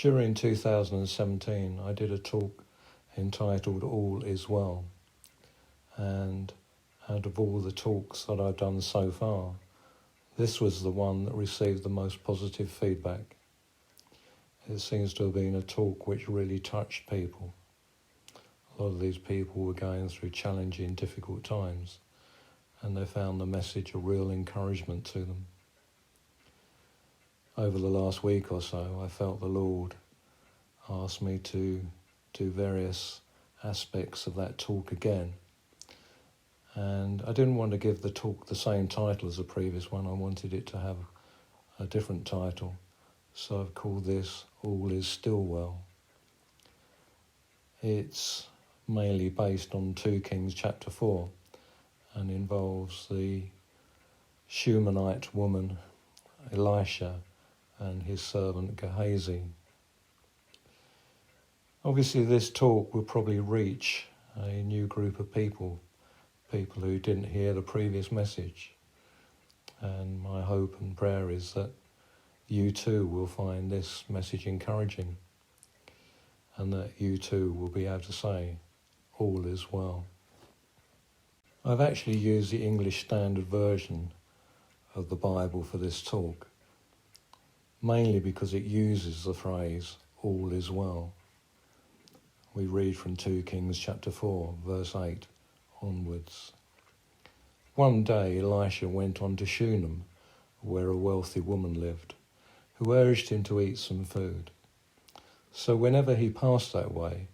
During 2017, I did a talk entitled All Is Well, and out of all the talks that I've done so far, this was the one that received the most positive feedback. It seems to have been a talk which really touched people. A lot of these people were going through challenging, difficult times, and they found the message a real encouragement to them. Over the last week or so, I felt the Lord asked me to do various aspects of that talk again. And I didn't want to give the talk the same title as the previous one. I wanted it to have a different title. So I've called this All Is Still Well. It's mainly based on 2 Kings chapter 4 and involves the Shunammite woman Elisha and his servant Gehazi. Obviously this talk will probably reach a new group of people who didn't hear the previous message. And my hope and prayer is that you too will find this message encouraging, and that you too will be able to say, all is well. I've actually used the English Standard Version of the Bible for this talk, mainly because it uses the phrase, all is well. We read from 2 Kings chapter 4, verse 8 onwards. One day Elisha went on to Shunem, where a wealthy woman lived, who urged him to eat some food. So whenever he passed that way,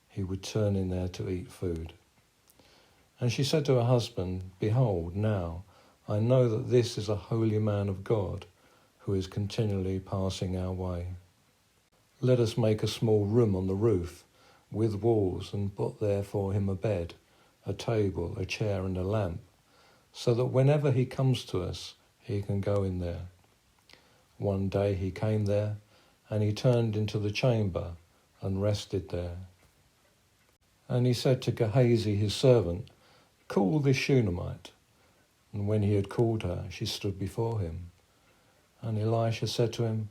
he would turn in there to eat food. And she said to her husband, "Behold, now I know that this is a holy man of God, who is continually passing our way. Let us make a small room on the roof, with walls, and put there for him a bed, a table, a chair, and a lamp, so that whenever he comes to us, he can go in there." One day he came there, and he turned into the chamber and rested there. And he said to Gehazi his servant, "Call this Shunammite." And when he had called her, she stood before him. And Elisha said to him,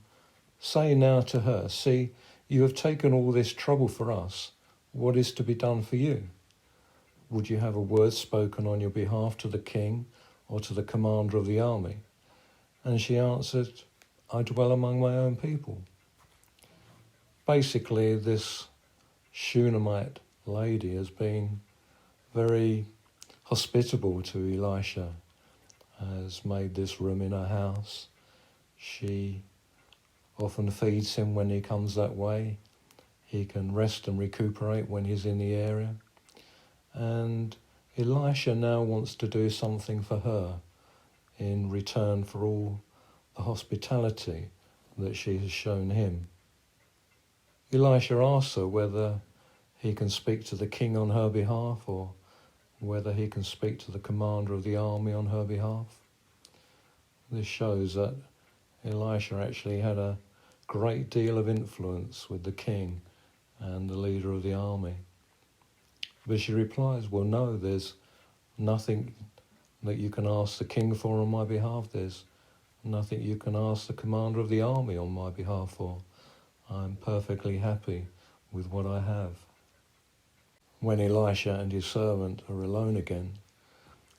"Say now to her, see, you have taken all this trouble for us. What is to be done for you? Would you have a word spoken on your behalf to the king or to the commander of the army?" And she answered, "I dwell among my own people." Basically, this Shunammite lady has been very hospitable to Elisha, has made this room in her house. She often feeds him when he comes that way. He can rest and recuperate when he's in the area. And Elisha now wants to do something for her in return for all the hospitality that she has shown him. Elisha asks her whether he can speak to the king on her behalf, or whether he can speak to the commander of the army on her behalf. This shows that Elisha actually had a great deal of influence with the king and the leader of the army. But she replies, "Well, no, there's nothing that you can ask the king for on my behalf. There's nothing you can ask the commander of the army on my behalf for. I'm perfectly happy with what I have." When Elisha and his servant are alone again,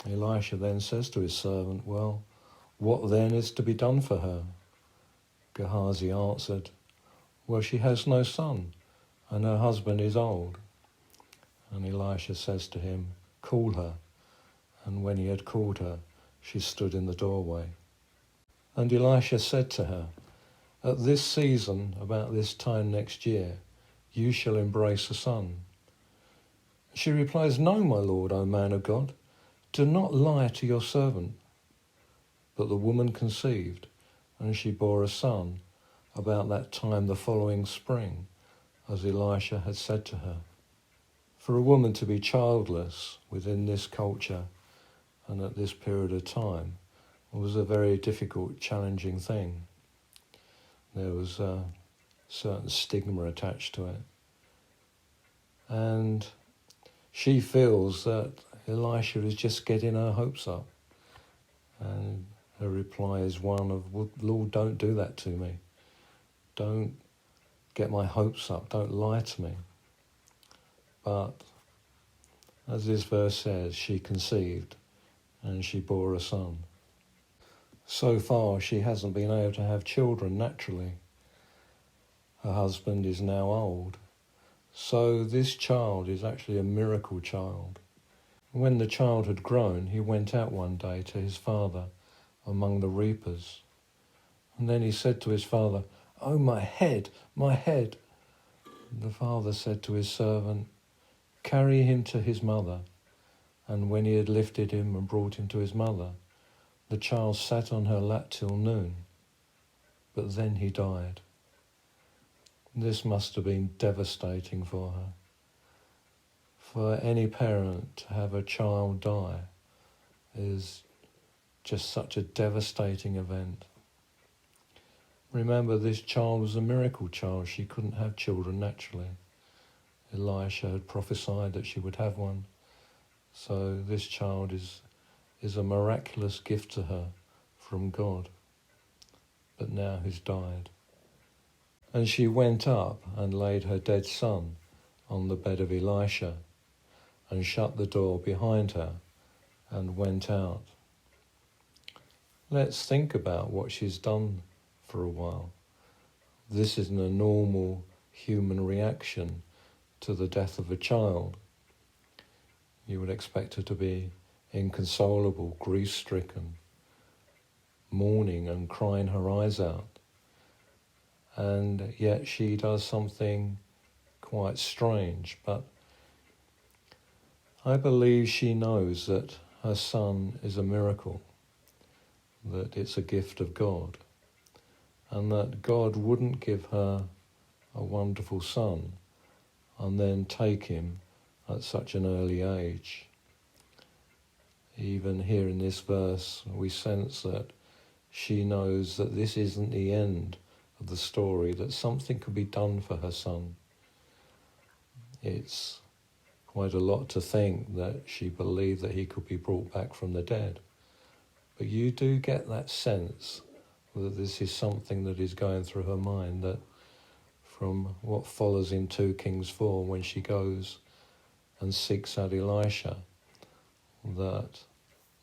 Elisha then says to his servant, "Well, what then is to be done for her?" Gehazi answered, "Well, she has no son, and her husband is old." And Elisha says to him, "Call her." And when he had called her, she stood in the doorway. And Elisha said to her, "At this season, about this time next year, you shall embrace a son." She replies, "No, my lord, O man of God, do not lie to your servant." But the woman conceived, and she bore a son about that time the following spring, as Elisha had said to her. For a woman to be childless within this culture and at this period of time was a very difficult, challenging thing. There was a certain stigma attached to it. And she feels that Elisha is just getting her hopes up. And her reply is one of, "Well, Lord, don't do that to me. Don't get my hopes up, don't lie to me. But, as this verse says, she conceived and she bore a son. So far, she hasn't been able to have children naturally. Her husband is now old. So this child is actually a miracle child. When the child had grown, he went out one day to his father among the reapers. And then he said to his father, "Oh, my head, my head." The father said to his servant, "Carry him to his mother." And when he had lifted him and brought him to his mother, the child sat on her lap till noon. But then he died. This must have been devastating for her. For any parent to have a child die is just such a devastating event. Remember, this child was a miracle child. She couldn't have children naturally. Elisha had prophesied that she would have one. So this child is a miraculous gift to her from God. But now he's died. And she went up and laid her dead son on the bed of Elisha and shut the door behind her and went out. Let's think about what she's done for a while. This isn't a normal human reaction to the death of a child. You would expect her to be inconsolable, grief-stricken, mourning and crying her eyes out. And yet she does something quite strange, but I believe she knows that her son is a miracle, that it's a gift of God, and that God wouldn't give her a wonderful son and then take him at such an early age. Even here in this verse, we sense that she knows that this isn't the end of the story, that something could be done for her son. It's quite a lot to think that she believed that he could be brought back from the dead. But you do get that sense that this is something that is going through her mind, that from what follows in 2 Kings 4, when she goes and seeks out Elisha, that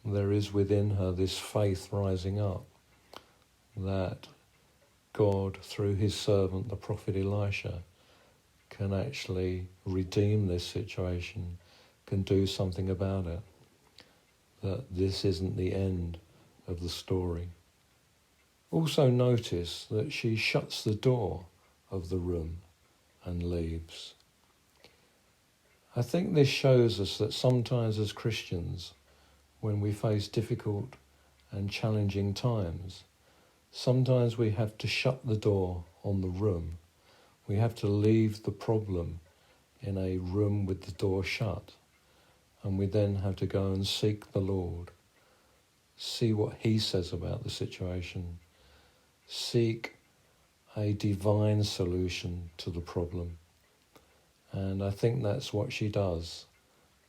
there is within her this faith rising up, that God, through his servant, the prophet Elisha, can actually redeem this situation, can do something about it, that this isn't the end of the story. Also notice that she shuts the door of the room and leaves. I think this shows us that sometimes as Christians, when we face difficult and challenging times, sometimes we have to shut the door on the room. We have to leave the problem in a room with the door shut, and we then have to go and seek the Lord, see what he says about the situation, seek a divine solution to the problem. And I think that's what she does,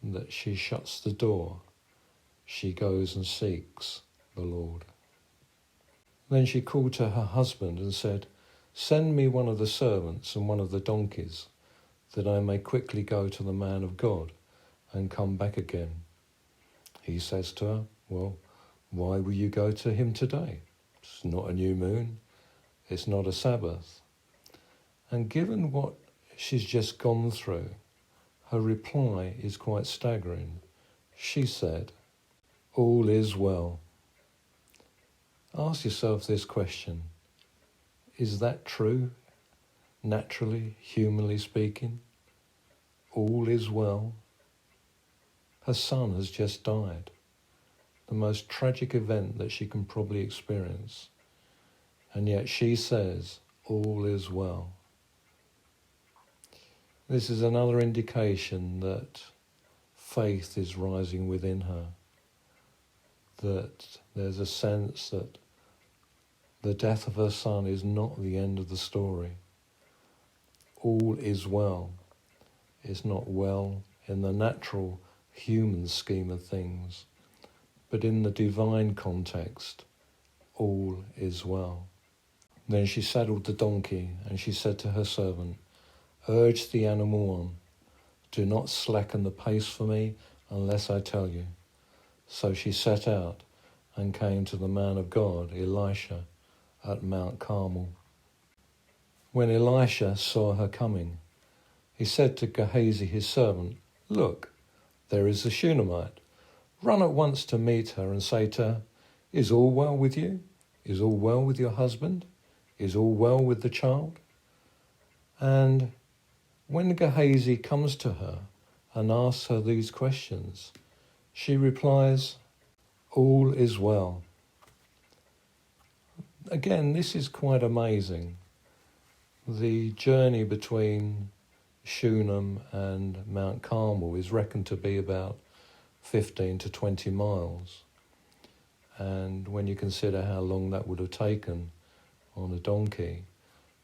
that she shuts the door. She goes and seeks the Lord. Then she called to her husband and said, "Send me one of the servants and one of the donkeys, that I may quickly go to the man of God and come back again." He says to her, "Well, why will you go to him today? It's not a new moon. It's not a Sabbath." And given what she's just gone through, her reply is quite staggering. She said, "All is well." Ask yourself this question. Is that true, naturally, humanly speaking? All is well. Her son has just died, the most tragic event that she can probably experience. And yet she says, all is well. This is another indication that faith is rising within her, that there's a sense that the death of her son is not the end of the story. All is well. It's not well in the natural human scheme of things, but in the divine context, all is well. Then she saddled the donkey, and she said to her servant, "Urge the animal on. Do not slacken the pace for me unless I tell you." So she set out and came to the man of God, Elisha, at Mount Carmel. When Elisha saw her coming, he said to Gehazi his servant, "Look, there is the Shunammite. Run at once to meet her and say to her, 'Is all well with you? Is all well with your husband? Is all well with the child?'" And when Gehazi comes to her and asks her these questions, she replies, "All is well." Again, this is quite amazing. The journey between Shunem and Mount Carmel is reckoned to be about 15 to 20 miles. And when you consider how long that would have taken on a donkey,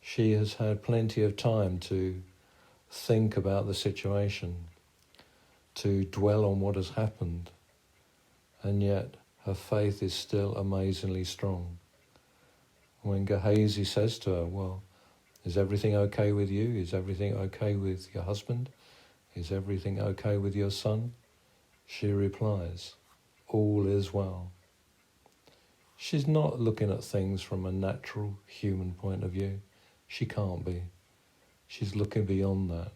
she has had plenty of time to think about the situation, to dwell on what has happened, and yet her faith is still amazingly strong. When Gehazi says to her, "Well, is everything okay with you? Is everything okay with your husband? Is everything okay with your son?" She replies, "All is well." She's not looking at things from a natural human point of view. She can't be. She's looking beyond that.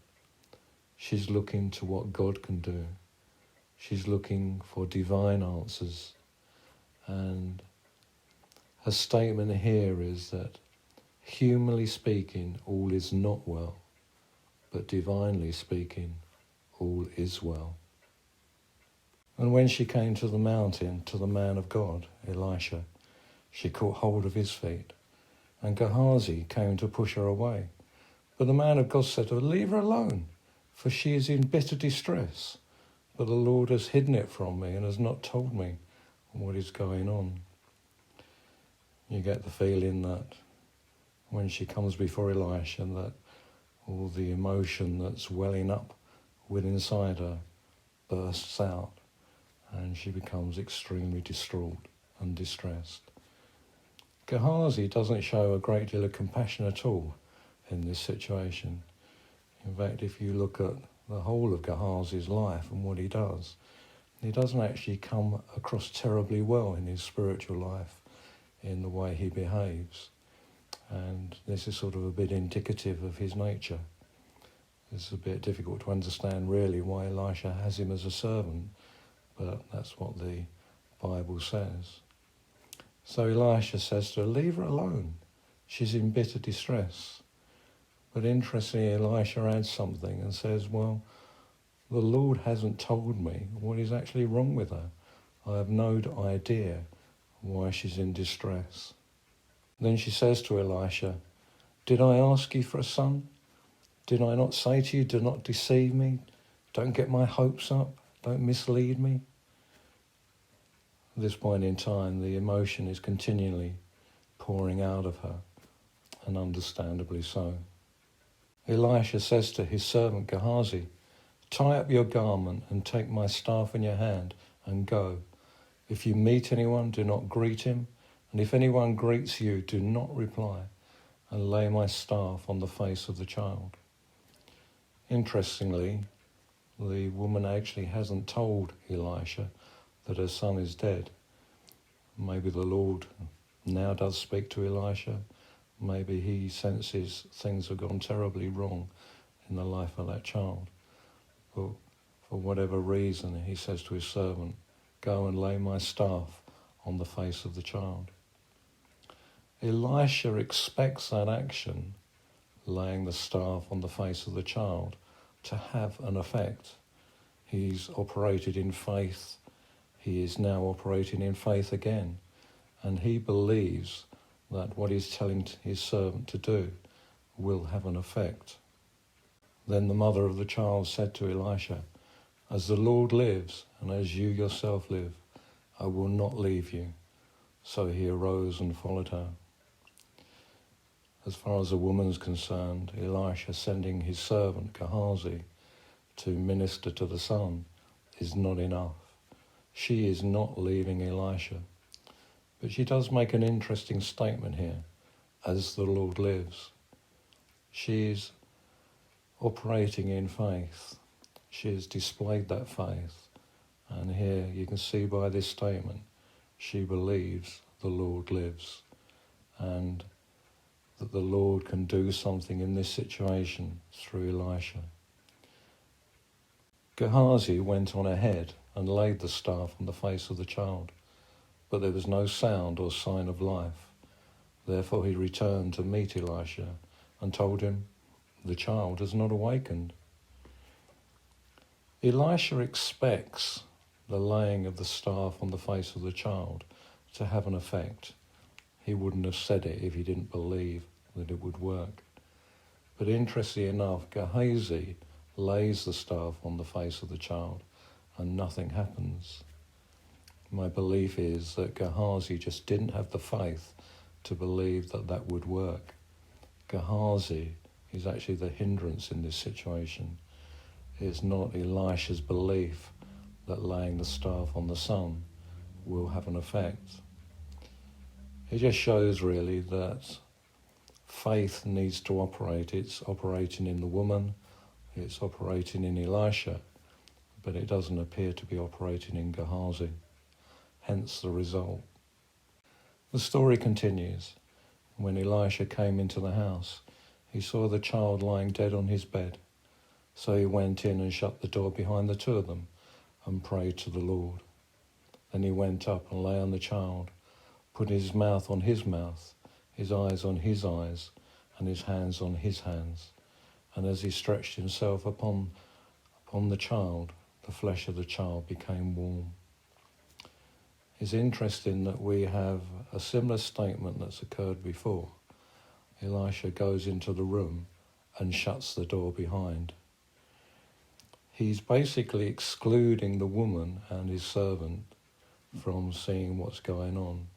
She's looking to what God can do. She's looking for divine answers. And her statement here is that, humanly speaking, all is not well, but divinely speaking, all is well. And when she came to the mountain, to the man of God, Elisha, she caught hold of his feet, and Gehazi came to push her away. But the man of God said to her, "Leave her alone, for she is in bitter distress. But the Lord has hidden it from me and has not told me what is going on." You get the feeling that when she comes before Elisha, that all the emotion that's welling up within inside her bursts out, and she becomes extremely distraught and distressed. Gehazi doesn't show a great deal of compassion at all in this situation. In fact, if you look at the whole of Gehazi's life and what he doesn't actually come across terribly well in his spiritual life in the way he behaves. And this is sort of a bit indicative of his nature. It's a bit difficult to understand really why Elisha has him as a servant, but that's what the Bible says. So Elisha says to her, "Leave her alone. She's in bitter distress." But interestingly, Elisha adds something and says, "Well, the Lord hasn't told me what is actually wrong with her. I have no idea why she's in distress." Then she says to Elisha, "Did I ask you for a son? Did I not say to you, 'Do not deceive me, don't get my hopes up, don't mislead me'?" At this point in time, the emotion is continually pouring out of her, and understandably so. Elisha says to his servant Gehazi, "Tie up your garment and take my staff in your hand and go. If you meet anyone, do not greet him, and if anyone greets you, do not reply, and lay my staff on the face of the child." Interestingly, the woman actually hasn't told Elisha that her son is dead. Maybe the Lord now does speak to Elisha. Maybe he senses things have gone terribly wrong in the life of that child. But for whatever reason, he says to his servant, "Go and lay my staff on the face of the child." Elisha expects that action, laying the staff on the face of the child, to have an effect. He's operated in faith. He is now operating in faith again. And he believes that what he's telling his servant to do will have an effect. Then the mother of the child said to Elisha, "As the Lord lives, and as you yourself live, I will not leave you." So he arose and followed her. As far as the woman's concerned, Elisha sending his servant Gehazi to minister to the son is not enough. She is not leaving Elisha. But she does make an interesting statement here. as the Lord lives. She's operating in faith. She has displayed that faith. And here you can see by this statement, she believes the Lord lives and that the Lord can do something in this situation through Elisha. Gehazi went on ahead and laid the staff on the face of the child, but there was no sound or sign of life. Therefore he returned to meet Elisha and told him, "The child has not awakened." Elisha expects the laying of the staff on the face of the child to have an effect. He wouldn't have said it if he didn't believe that it would work. But interestingly enough, Gehazi lays the staff on the face of the child and nothing happens. My belief is that Gehazi just didn't have the faith to believe that that would work. Gehazi is actually the hindrance in this situation. It's not Elisha's belief that laying the staff on the son will have an effect. It just shows really that faith needs to operate. It's operating in the woman, it's operating in Elisha, but it doesn't appear to be operating in Gehazi. Hence the result. The story continues. When Elisha came into the house, he saw the child lying dead on his bed. So he went in and shut the door behind the two of them and prayed to the Lord. Then he went up and lay on the child, put his mouth on his mouth, his eyes on his eyes, and his hands on his hands. And as he stretched himself upon the child, the flesh of the child became warm. It's interesting that we have a similar statement that's occurred before. Elisha goes into the room and shuts the door behind. He's basically excluding the woman and his servant from seeing what's going on.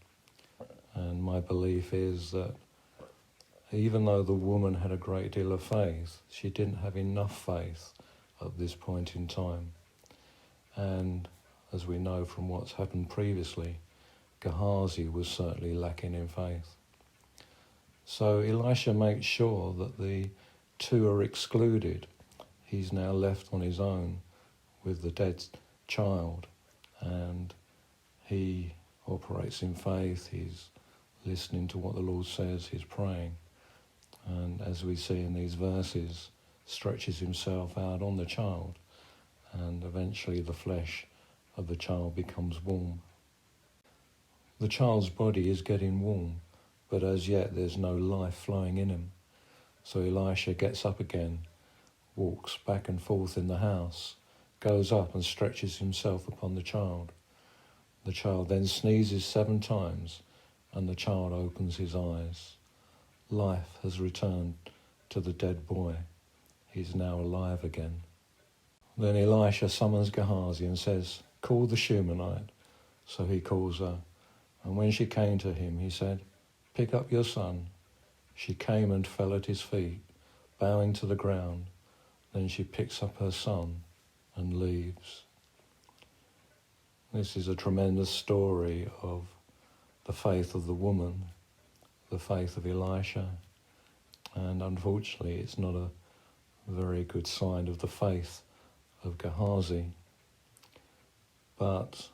And my belief is that even though the woman had a great deal of faith, she didn't have enough faith at this point in time. And as we know from what's happened previously, Gehazi was certainly lacking in faith. So Elisha makes sure that the two are excluded. He's now left on his own with the dead child, and he operates in faith. He's listening to what the Lord says, he's praying, and as we see in these verses, stretches himself out on the child, and eventually the flesh of the child becomes warm. The child's body is getting warm, but as yet there's no life flowing in him. So Elisha gets up again, walks back and forth in the house, goes up and stretches himself upon the child. The child then sneezes 7 times, and the child opens his eyes. Life has returned to the dead boy. He's now alive again. Then Elisha summons Gehazi and says, "Call the Shunammite." So he calls her, and when she came to him, he said, "Pick up your son." She came and fell at his feet, bowing to the ground. Then she picks up her son and leaves. This is a tremendous story of the faith of the woman, the faith of Elisha, and unfortunately it's not a very good sign of the faith of Gehazi. But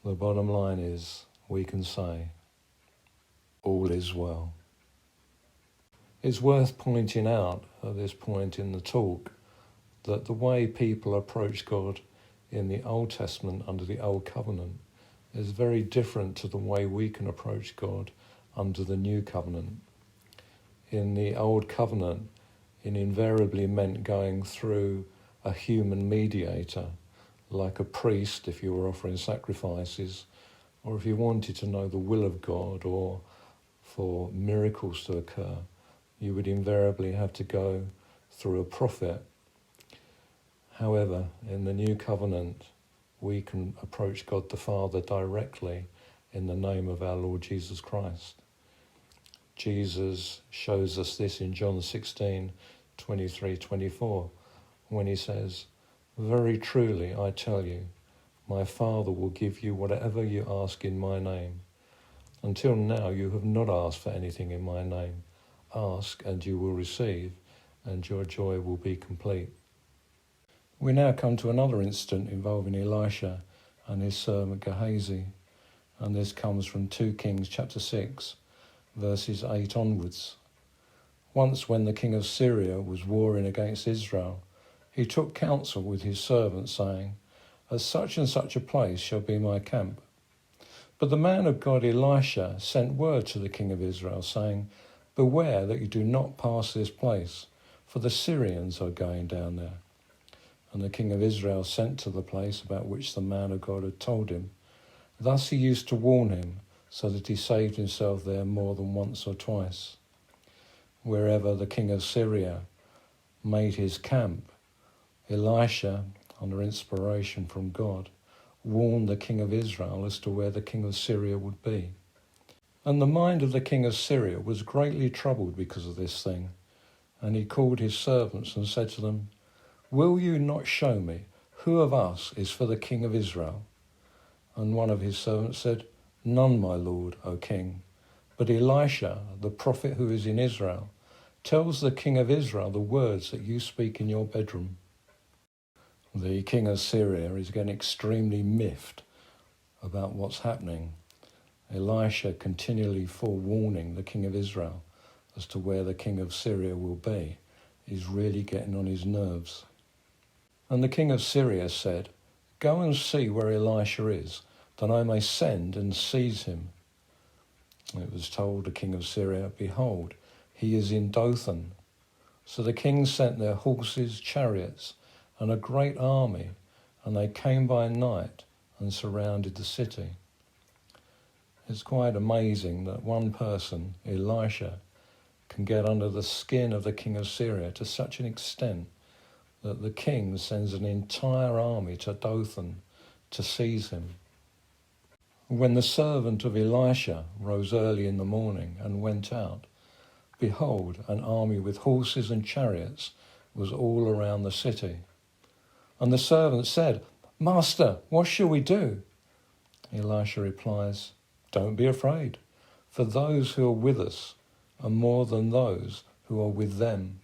the bottom line is, we can say, all is well. It's worth pointing out at this point in the talk that the way people approach God in the Old Testament under the Old Covenant is very different to the way we can approach God under the New Covenant. In the Old Covenant, it invariably meant going through a human mediator, like a priest if you were offering sacrifices, or if you wanted to know the will of God or for miracles to occur, you would invariably have to go through a prophet. However, in the New Covenant, we can approach God the Father directly in the name of our Lord Jesus Christ. Jesus shows us this in John 16:23-24, when he says, "Very truly I tell you, my Father will give you whatever you ask in my name. Until now you have not asked for anything in my name. Ask and you will receive, and your joy will be complete. We now come to another incident involving Elisha and his servant Gehazi, and this comes from 2 Kings chapter 6, verses 8 onwards. Once when the king of Syria was warring against Israel, he took counsel with his servants, saying, "At such and such a place shall be my camp." But the man of God Elisha sent word to the king of Israel, saying, "Beware that you do not pass this place, for the Syrians are going down there." And the king of Israel sent to the place about which the man of God had told him. Thus he used to warn him, so that he saved himself there more than once or twice. Wherever the king of Syria made his camp, Elisha, under inspiration from God, warned the king of Israel as to where the king of Syria would be. And the mind of the king of Syria was greatly troubled because of this thing. And he called his servants and said to them, "Will you not show me who of us is for the king of Israel?" And one of his servants said, "None, my lord, O king. But Elisha, the prophet who is in Israel, tells the king of Israel the words that you speak in your bedroom." The king of Syria is getting extremely miffed about what's happening. Elisha continually forewarning the king of Israel as to where the king of Syria will be is really getting on his nerves. And the king of Syria said, "Go and see where Elisha is, that I may send and seize him." It was told the king of Syria, "Behold, he is in Dothan." So the king sent their horses, chariots, and a great army, and they came by night and surrounded the city. It's quite amazing that one person, Elisha, can get under the skin of the king of Syria to such an extent that the king sends an entire army to Dothan to seize him. When the servant of Elisha rose early in the morning and went out, behold, an army with horses and chariots was all around the city. And the servant said, "Master, what shall we do?" Elisha replies, "Don't be afraid, for those who are with us are more than those who are with them."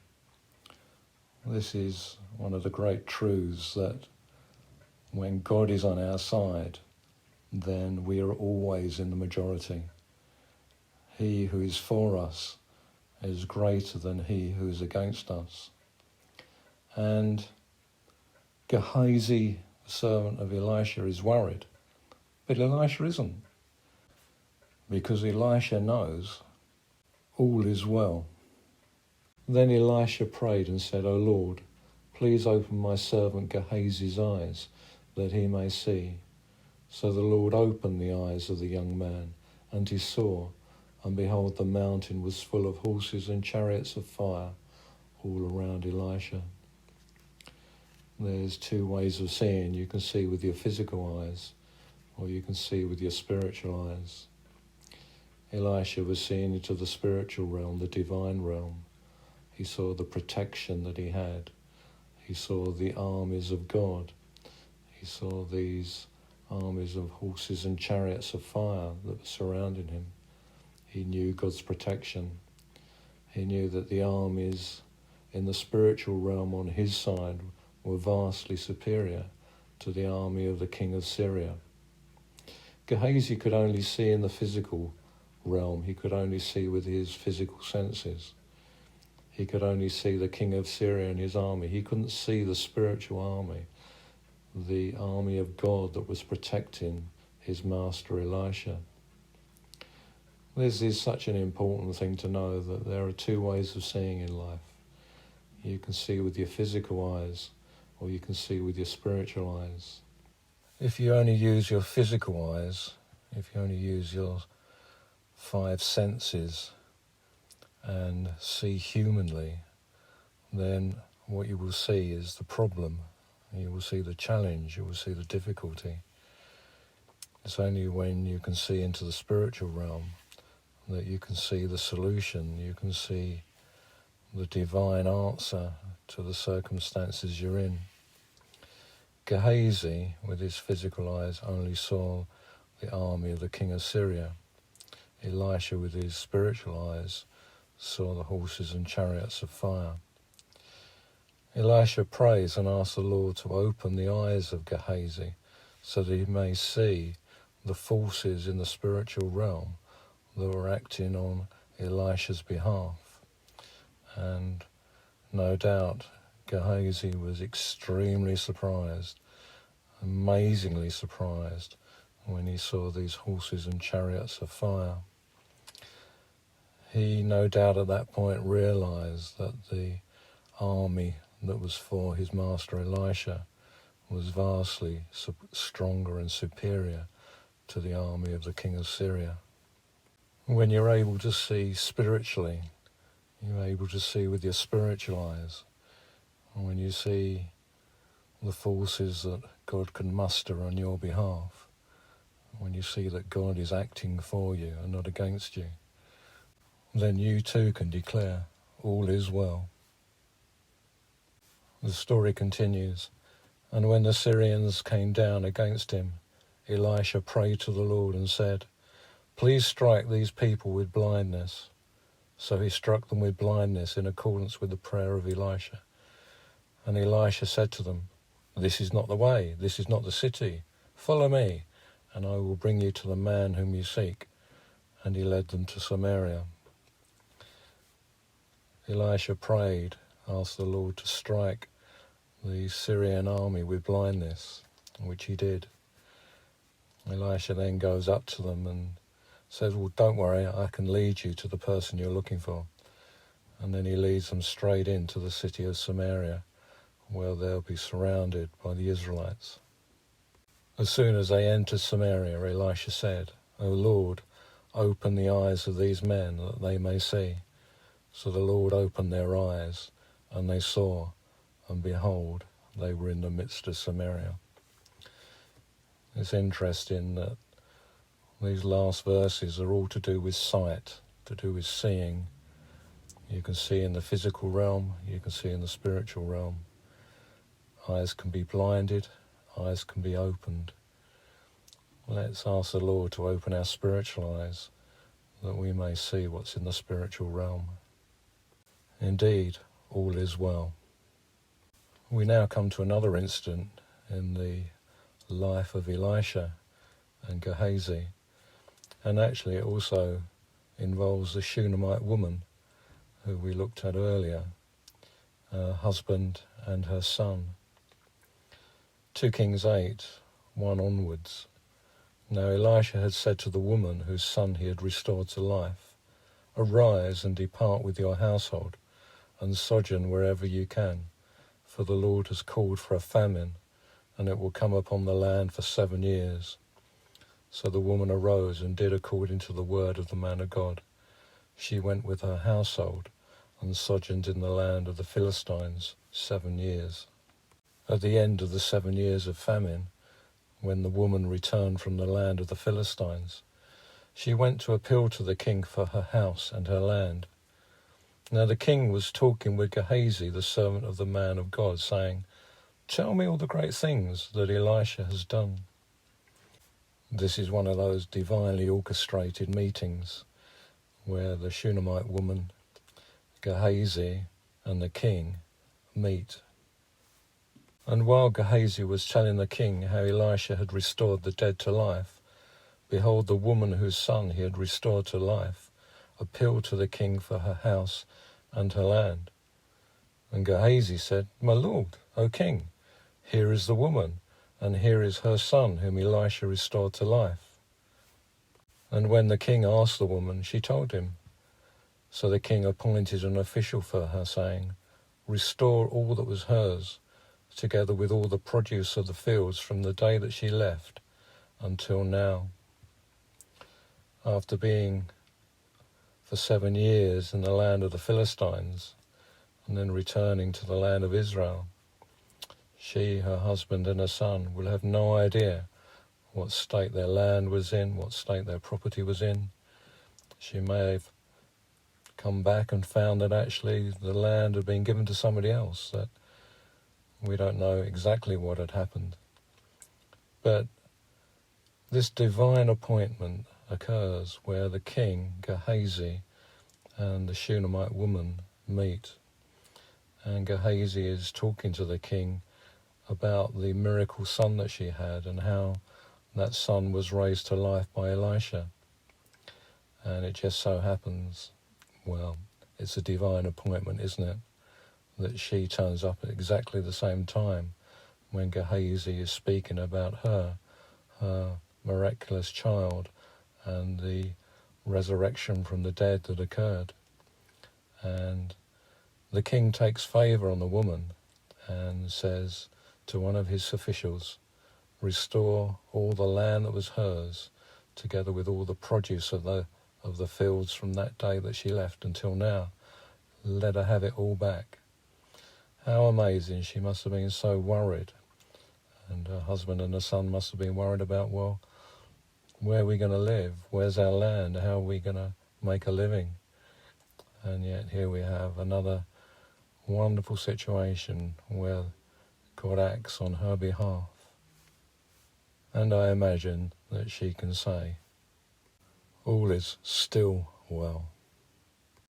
This is one of the great truths, that when God is on our side, then we are always in the majority. He who is for us is greater than he who is against us. And Gehazi, the servant of Elisha, is worried, but Elisha isn't, because Elisha knows all is well. Then Elisha prayed and said, "O Lord, please open my servant Gehazi's eyes, that he may see." So the Lord opened the eyes of the young man, and he saw, and behold, the mountain was full of horses and chariots of fire all around Elisha. There's 2 ways of seeing. You can see with your physical eyes, or you can see with your spiritual eyes. Elisha was seeing into the spiritual realm, the divine realm. He saw the protection that he had. He saw the armies of God. He saw these armies of horses and chariots of fire that were surrounding him. He knew God's protection. He knew that the armies in the spiritual realm on his side were vastly superior to the army of the king of Syria. Gehazi could only see in the physical realm. He could only see with his physical senses. He could only see the king of Syria and his army. He couldn't see the spiritual army, the army of God that was protecting his master Elisha. This is such an important thing to know, that there are 2 ways of seeing in life. You can see with your physical eyes, or you can see with your spiritual eyes. If you only use your physical eyes, if you only use your 5 senses and see humanly, then what you will see is the problem. You will see the challenge, you will see the difficulty. It's only when you can see into the spiritual realm that you can see the solution, you can see the divine answer to the circumstances you're in. Gehazi, with his physical eyes, only saw the army of the king of Syria. Elisha, with his spiritual eyes, saw the horses and chariots of fire. Elisha prays and asks the Lord to open the eyes of Gehazi so that he may see the forces in the spiritual realm that were acting on Elisha's behalf. And no doubt Gehazi was extremely surprised, amazingly surprised, when he saw these horses and chariots of fire. He no doubt at that point realized that the army that was for his master Elisha was vastly stronger and superior to the army of the king of Syria. When you're able to see spiritually, you're able to see with your spiritual eyes. And when you see the forces that God can muster on your behalf, when you see that God is acting for you and not against you, then you too can declare, all is well. The story continues, and when the Syrians came down against him, Elisha prayed to the Lord and said, "Please strike these people with blindness." So he struck them with blindness in accordance with the prayer of Elisha. And Elisha said to them, "This is not the way, this is not the city. Follow me, and I will bring you to the man whom you seek." And he led them to Samaria. Elisha prayed, asked the Lord to strike the Syrian army with blindness, which he did. Elisha then goes up to them and says, "Well, don't worry, I can lead you to the person you're looking for." And then he leads them straight into the city of Samaria, where they'll be surrounded by the Israelites. As soon as they entered Samaria, Elisha said, "O Lord, open the eyes of these men that they may see." So the Lord opened their eyes, and they saw, and behold, they were in the midst of Samaria. It's interesting that these last verses are all to do with sight, to do with seeing. You can see in the physical realm, you can see in the spiritual realm. Eyes can be blinded, eyes can be opened. Let's ask the Lord to open our spiritual eyes, that we may see what's in the spiritual realm. Indeed, all is well. We now come to another incident in the life of Elisha and Gehazi, and actually it also involves the Shunammite woman who we looked at earlier, her husband and her son. 2 Kings 8, 1 onwards. Now Elisha had said to the woman whose son he had restored to life, "Arise and depart with your household, and sojourn wherever you can, for the Lord has called for a famine, and it will come upon the land for 7 years. So the woman arose and did according to the word of the man of God. She went with her household and sojourned in the land of the Philistines 7 years. At the end of the 7 years of famine, when the woman returned from the land of the Philistines, she went to appeal to the king for her house and her land. Now the king was talking with Gehazi, the servant of the man of God, saying, "Tell me all the great things that Elisha has done." This is one of those divinely orchestrated meetings where the Shunammite woman, Gehazi, and the king meet. And while Gehazi was telling the king how Elisha had restored the dead to life, behold, the woman whose son he had restored to life appealed to the king for her house and her land. And Gehazi said, "My lord, O king, here is the woman, and here is her son whom Elisha restored to life." And when the king asked the woman, she told him. So the king appointed an official for her, saying, "Restore all that was hers, together with all the produce of the fields from the day that she left until now." After being for 7 years in the land of the Philistines, and then returning to the land of Israel, she, her husband and her son will have no idea what state their land was in, what state their property was in. She may have come back and found that actually the land had been given to somebody else, that we don't know exactly what had happened. But this divine appointment occurs where the king, Gehazi, and the Shunammite woman meet. And Gehazi is talking to the king about the miracle son that she had and how that son was raised to life by Elisha. And it just so happens, well, it's a divine appointment, isn't it, that she turns up at exactly the same time when Gehazi is speaking about her miraculous child and the resurrection from the dead that occurred. And the king takes favour on the woman and says to one of his officials, restore all the land that was hers, together with all the produce of the fields from that day that she left until now. Let her have it all back. How amazing. She must have been so worried. And her husband and her son must have been worried about, well, where are we going to live? Where's our land? How are we going to make a living? And yet here we have another wonderful situation where God acts on her behalf. And I imagine that she can say, all is still well.